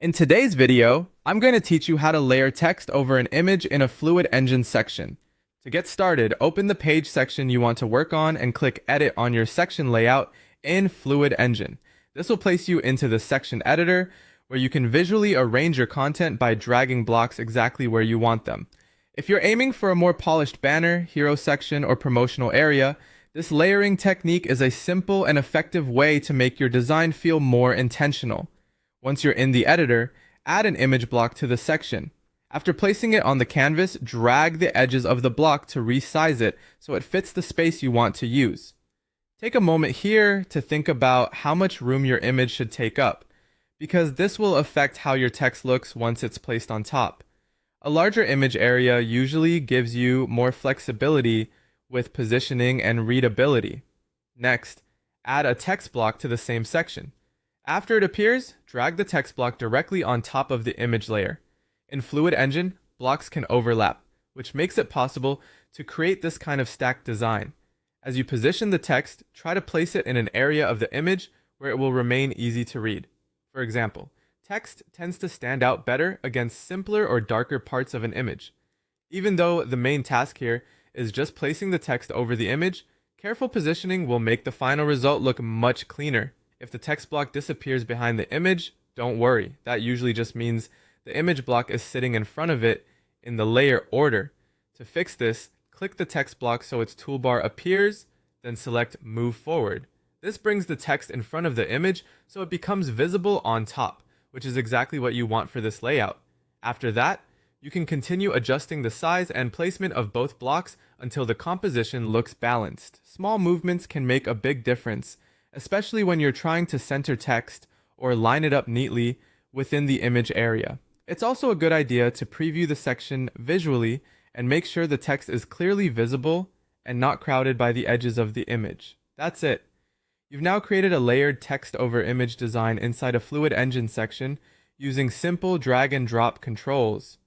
In today's video, I'm going to teach you how to layer text over an image in a Fluid Engine section. To get started, open the page section you want to work on and click Edit on your section layout in Fluid Engine. This will place you into the section editor where you can visually arrange your content by dragging blocks exactly where you want them. If you're aiming for a more polished banner, hero section, or promotional area, this layering technique is a simple and effective way to make your design feel more intentional. Once you're in the editor, add an image block to the section. After placing it on the canvas, drag the edges of the block to resize it so it fits the space you want to use. Take a moment here to think about how much room your image should take up, because this will affect how your text looks once it's placed on top. A larger image area usually gives you more flexibility with positioning and readability. Next, add a text block to the same section. After it appears, drag the text block directly on top of the image layer. In Fluid Engine, blocks can overlap, which makes it possible to create this kind of stacked design. As you position the text, try to place it in an area of the image where it will remain easy to read. For example, text tends to stand out better against simpler or darker parts of an image. Even though the main task here is just placing the text over the image, careful positioning will make the final result look much cleaner. If the text block disappears behind the image, don't worry. That usually just means the image block is sitting in front of it in the layer order. To fix this, click the text block so its toolbar appears, then select Move Forward. This brings the text in front of the image so it becomes visible on top, which is exactly what you want for this layout. After that, you can continue adjusting the size and placement of both blocks until the composition looks balanced. Small movements can make a big difference, especially when you're trying to center text or line it up neatly within the image area. It's also a good idea to preview the section visually and make sure the text is clearly visible and not crowded by the edges of the image. That's it. You've now created a layered text over image design inside a Fluid Engine section using simple drag and drop controls.